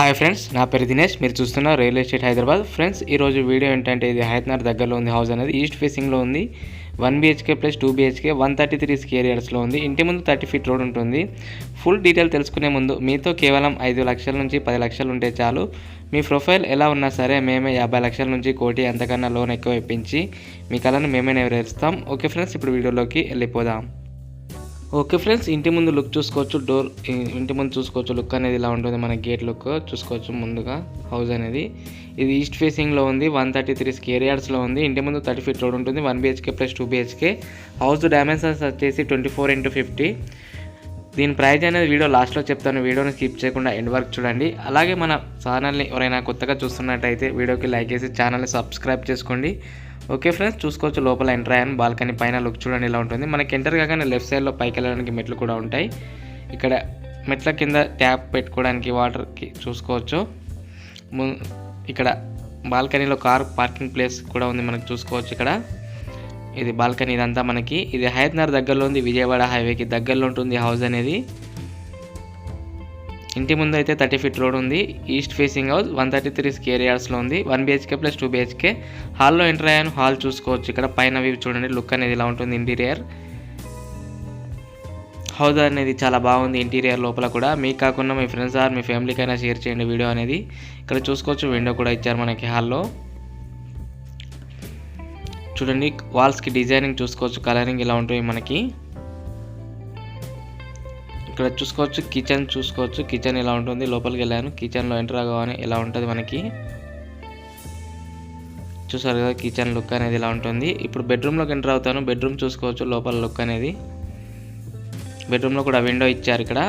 Hi friends, నా పేరు దినేష్. మీరు చూస్తున్న రియల్ ఎస్టేట్ హైదరాబాద్. ఫ్రెండ్స్, ఈరోజు వీడియో ఏంటంటే ఇది హైదరాబాద్ దగ్గరలో ఉంది. హౌస్ అనేది ఈస్ట్ ఫేసింగ్లో ఉంది. 1 BHK ప్లస్ 2 BHK 133 స్క్వేర్ యార్డ్స్లో ఉంది. ఇంటి ముందు 30 ఫీట్ రోడ్ ఉంటుంది. ఫుల్ డీటెయిల్ తెలుసుకునే ముందు మీతో కేవలం 5 లక్షల నుంచి 10 లక్షలు ఉంటే చాలు. మీ ప్రొఫైల్ ఎలా ఉన్నా సరే మేమే 50 లక్షల నుంచి కోటి అంతకన్నా లోన్ ఎక్కువ ఇప్పించి మీ కళను మేమే నెరవేరుస్తాం. ఓకే ఫ్రెండ్స్, ఇప్పుడు వీడియోలోకి వెళ్ళిపోదాం. ఓకే ఫ్రెండ్స్, ఇంటి ముందు లుక్ చూసుకోవచ్చు. ఇంటి ముందు చూసుకోవచ్చు. లుక్ అనేది ఇలా ఉంటుంది. మన గేట్ లుక్ చూసుకోవచ్చు. ముందుగా హౌస్ అనేది ఇది ఈస్ట్ ఫేసింగ్లో ఉంది. 133 స్క్వేర్ యార్డ్స్లో ఉంది. ఇంటి ముందు 30 ఫీట్ రోడ్ ఉంటుంది. 1 BHK plus 2 BHK. House dimensions వచ్చేసి 24x50. దీని ప్రైజ్ అనేది వీడియో లాస్ట్లో చెప్తాను. వీడియోని స్కిప్ చేయకుండా ఎండ్ వరకు చూడండి. అలాగే మన ఛానల్ని ఎవరైనా కొత్తగా చూస్తున్నట్టయితే వీడియోకి లైక్ చేసి ఛానల్ని సబ్స్క్రైబ్ చేసుకోండి. ఓకే ఫ్రెండ్స్, చూసుకోవచ్చు. లోపల ఎంటర్ అయ్యాను. బాల్కనీ పైన లుక్ చూడండి ఇలా ఉంటుంది. మనకి ఎంటర్ కాగానే లెఫ్ట్ సైడ్లో పైకి వెళ్ళడానికి మెట్లు కూడా ఉంటాయి. ఇక్కడ మెట్ల కింద ట్యాప్ పెట్టుకోవడానికి వాటర్కి చూసుకోవచ్చు. ఇక్కడ బాల్కనీలో కార్ పార్కింగ్ ప్లేస్ కూడా ఉంది. మనకు చూసుకోవచ్చు. ఇక్కడ ఇది బాల్కనీ. ఇదంతా మనకి ఇది హైదరాబాద్ దగ్గరలో ఉంది. విజయవాడ హైవేకి దగ్గరలో ఉంటుంది హౌస్ అనేది. ఇంటి ముందు అయితే 30 ఫీట్ రోడ్ ఉంది. ఈస్ట్ ఫేసింగ్ హౌస్ 133 స్క్వేర్ యార్డ్స్లో ఉంది. 1 BHK ప్లస్ 2 BHK. హాల్లో ఎంటర్ అయ్యాను. హాల్ చూసుకోవచ్చు. ఇక్కడ పైన వ్యూ చూడండి. లుక్ అనేది ఇలా ఉంటుంది. ఇంటీరియర్ హౌస్ అనేది చాలా బాగుంది. ఇంటీరియర్ లోపల కూడా మీకు కాకుండా మీ ఫ్రెండ్స్ ఆర్ మీ ఫ్యామిలీకైనా షేర్ చేయండి వీడియో అనేది. ఇక్కడ చూసుకోవచ్చు. విండో కూడా ఇచ్చారు మనకి హాల్లో. చూడండి, వాల్స్కి డిజైనింగ్ చూసుకోవచ్చు. కలరింగ్ ఇలా ఉంటుంది మనకి. ఇక్కడ చూసుకోవచ్చు. కిచెన్ చూసుకోవచ్చు. కిచెన్ ఇలా ఉంటుంది. లోపలికి వెళ్ళాను. కిచెన్లో ఎంటర్ అవ్వగానే ఇలా ఉంటుంది మనకి. చూసారు కదా, కిచెన్ లుక్ అనేది ఇలా ఉంటుంది. ఇప్పుడు బెడ్రూమ్లోకి ఎంటర్ అవుతాను. బెడ్రూమ్ చూసుకోవచ్చు. లోపల లుక్ అనేది. బెడ్రూమ్లో కూడా విండో ఇచ్చారు. ఇక్కడ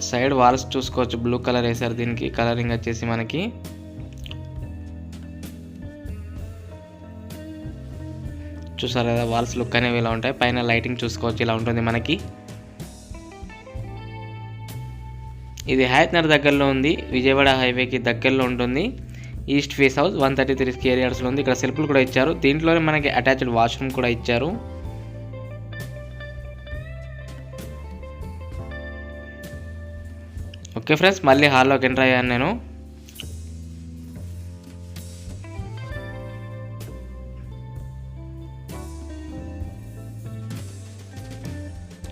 సైడ్ వాల్స్ చూసుకోవచ్చు. బ్లూ కలర్ వేసారు. దీనికి కలరింగ్ వచ్చేసి మనకి చూసారు కదా, వాల్స్ లుక్ అనేవి ఇలా ఉంటాయి. పైన లైటింగ్ చూసుకోవచ్చు. ఇలా ఉంటుంది మనకి. ఇది హైదరాబాద్ దగ్గరలో ఉంది. విజయవాడ హైవేకి దగ్గరలో ఉంటుంది. ఈస్ట్ ఫేస్ హౌస్ 133 స్క్వేర్ యార్డ్స్లో ఉంది. ఇక్కడ సెల్ఫ్లు కూడా ఇచ్చారు. దీంట్లోనే మనకి అటాచ్డ్ వాష్రూమ్ కూడా ఇచ్చారు. ఓకే ఫ్రెండ్స్, మళ్ళీ హాల్లోకి ఎంటర్ అయ్యాను నేను.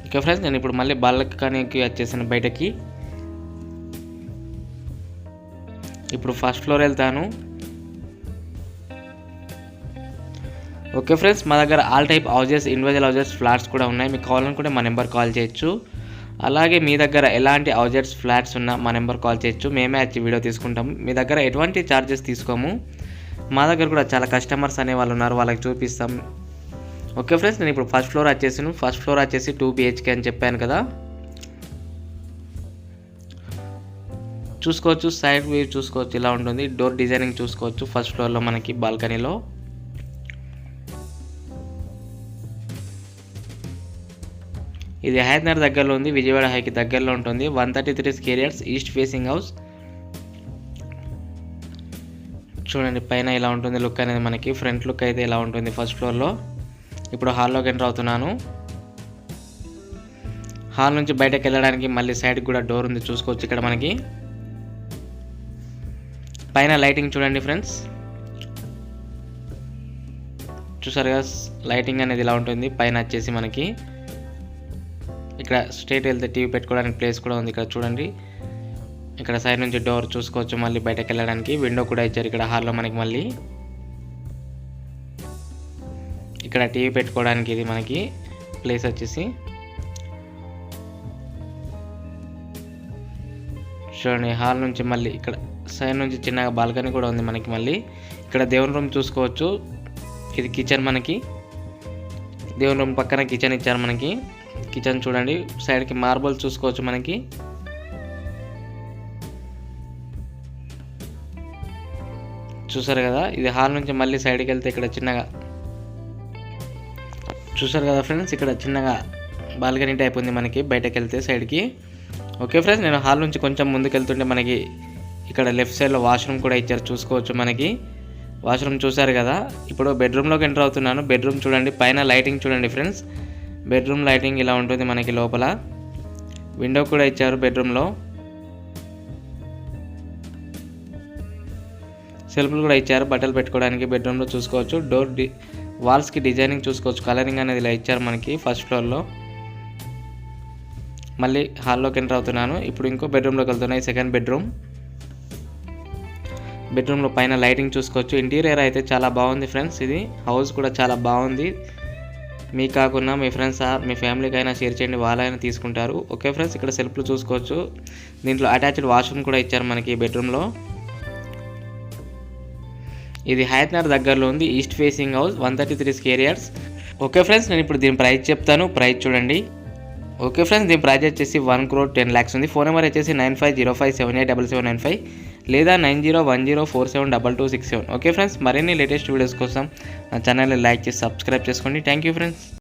ఓకే ఫ్రెండ్స్, నేను ఇప్పుడు మళ్ళీ బాల్కనీకి వచ్చేసాను బయటకి. ఇప్పుడు ఫస్ట్ ఫ్లోర్ వెళ్తాను. ఓకే ఫ్రెండ్స్, మా దగ్గర all type houses, individual houses, flats కూడా ఉన్నాయి. మీకు కావాలనుకుంటే మా నెంబర్ కాల్ చేయొచ్చు. అలాగే మీ దగ్గర ఎలాంటి హౌజెస్, ఫ్లాట్స్ ఉన్నా మా నెంబర్ కాల్ చేయొచ్చు. మేమే వచ్చి వీడియో తీసుకుంటాము. మీ దగ్గర ఎటువంటి ఛార్జెస్ తీసుకోము. మా దగ్గర కూడా చాలా కస్టమర్స్ అనే వాళ్ళు ఉన్నారు. వాళ్ళకి చూపిస్తాం. ఓకే ఫ్రెండ్స్, నేను ఇప్పుడు ఫస్ట్ ఫ్లోర్ వచ్చేసాను. ఫస్ట్ ఫ్లోర్ వచ్చేసి 2 BHK అని చెప్పాను కదా. చూసుకోవచ్చు. సైడ్ వ్యూ చూసుకోవచ్చు. ఇలా ఉంటుంది. డోర్ డిజైనింగ్ చూసుకోవచ్చు. ఫస్ట్ ఫ్లోర్లో మనకి బాల్కనీలో ఇది హైదరాబాద్ దగ్గరలో ఉంది. విజయవాడ హైకి దగ్గరలో ఉంటుంది. 133 square yards east facing house. చూడండి, పైన ఇలా ఉంటుంది లుక్ అనేది మనకి. ఫ్రంట్ లుక్ అయితే ఇలా ఉంటుంది ఫస్ట్ ఫ్లోర్లో. ఇప్పుడు హాల్లోకి ఎంటర్ అవుతున్నాను. హాల్ నుంచి బయటకు వెళ్ళడానికి మళ్ళీ సైడ్కి కూడా డోర్ ఉంది. చూసుకోవచ్చు. ఇక్కడ మనకి పైన లైటింగ్ చూడండి ఫ్రెండ్స్. చూసారు కదా, లైటింగ్ అనేది ఇలా ఉంటుంది. పైన వచ్చేసి మనకి ఇక్కడ స్ట్రైట్ వెళ్తే టీవీ పెట్టుకోవడానికి ప్లేస్ కూడా ఉంది. ఇక్కడ చూడండి. ఇక్కడ సైడ్ నుంచి డోర్ చూసుకోవచ్చు. మళ్ళీ బయటకు వెళ్ళడానికి విండో కూడా ఇచ్చారు. ఇక్కడ హాల్లో మనకి మళ్ళీ ఇక్కడ టీవీ పెట్టుకోవడానికి ఇది మనకి ప్లేస్ వచ్చేసి. చూడండి, హాల్ నుంచి మళ్ళీ ఇక్కడ సైడ్ నుంచి చిన్నగా బాల్కనీ కూడా ఉంది మనకి. మళ్ళీ ఇక్కడ దేవుని రూమ్ చూసుకోవచ్చు. ఇది కిచెన్ మనకి. దేవుని రూమ్ పక్కన కిచెన్ ఇచ్చారు మనకి. కిచెన్ చూడండి. సైడ్కి మార్బల్ చూసుకోవచ్చు మనకి. చూసారు కదా, ఇది హాల్ నుంచి మళ్ళీ సైడ్కి వెళ్తే ఇక్కడ చిన్నగా చూసారు కదా ఫ్రెండ్స్. ఇక్కడ చిన్నగా బాల్కనీ టైప్ ఉంది మనకి బయటకు వెళ్తే సైడ్కి. ఓకే ఫ్రెండ్స్, నేను హాల్ నుంచి కొంచెం ముందుకు వెళ్తుంటే మనకి ఇక్కడ లెఫ్ట్ సైడ్లో వాష్రూమ్ కూడా ఇచ్చారు. చూసుకోవచ్చు మనకి. వాష్రూమ్ చూసారు కదా. ఇప్పుడు బెడ్రూమ్లోకి ఎంటర్ అవుతున్నాను. బెడ్రూమ్ చూడండి. పైన లైటింగ్ చూడండి ఫ్రెండ్స్. బెడ్రూమ్ లైటింగ్ ఇలా ఉంటుంది మనకి. లోపల విండో కూడా ఇచ్చారు బెడ్రూమ్లో. సెల్ఫ్లు కూడా ఇచ్చారు బట్టలు పెట్టుకోవడానికి బెడ్రూమ్లో చూసుకోవచ్చు. డోర్ వాల్స్కి డిజైనింగ్ చూసుకోవచ్చు. కలరింగ్ అనేది ఇలా ఇచ్చారు మనకి ఫస్ట్ ఫ్లోర్లో. మళ్ళీ హాల్లోకి ఎంటర్ అవుతున్నాను. ఇప్పుడు ఇంకో బెడ్రూమ్లోకి వెళ్తున్నాయి. సెకండ్ బెడ్రూమ్లో పైన లైటింగ్ చూసుకోవచ్చు. ఇంటీరియర్ అయితే చాలా బాగుంది ఫ్రెండ్స్. ఇది హౌస్ కూడా చాలా బాగుంది. మీకు కాకుండా మీ ఫ్రెండ్స్ మీ ఫ్యామిలీకి అయినా షేర్ చేయండి, వాళ్ళైనా తీసుకుంటారు. ఓకే ఫ్రెండ్స్, ఇక్కడ సెల్ఫ్లు చూసుకోవచ్చు. దీంట్లో అటాచ్డ్ వాష్రూమ్ కూడా ఇచ్చారు మనకి బెడ్రూమ్లో. ఇది హయత్నగర్ దగ్గరలో ఉంది. East facing house, 133 square yards. Okay friends, నేను ఇప్పుడు దీని ప్రైస్ చెప్తాను. ప్రైస్ చూడండి. ఓకే ఫ్రెండ్స్, దీని ప్రైస్ వచ్చేసి 1,10,00,000 ఉంది. ఫోన్ నెంబర్ వచ్చేసి 9505787795 లేదా 9010472267. ఓకే ఫ్రెండ్స్, మరిన్ని లేటెస్ట్ వీడియోస్ కోసం నా ఛానల్ని లైక్ చేసి సబ్స్క్రైబ్ చేసుకోండి. Thank you friends.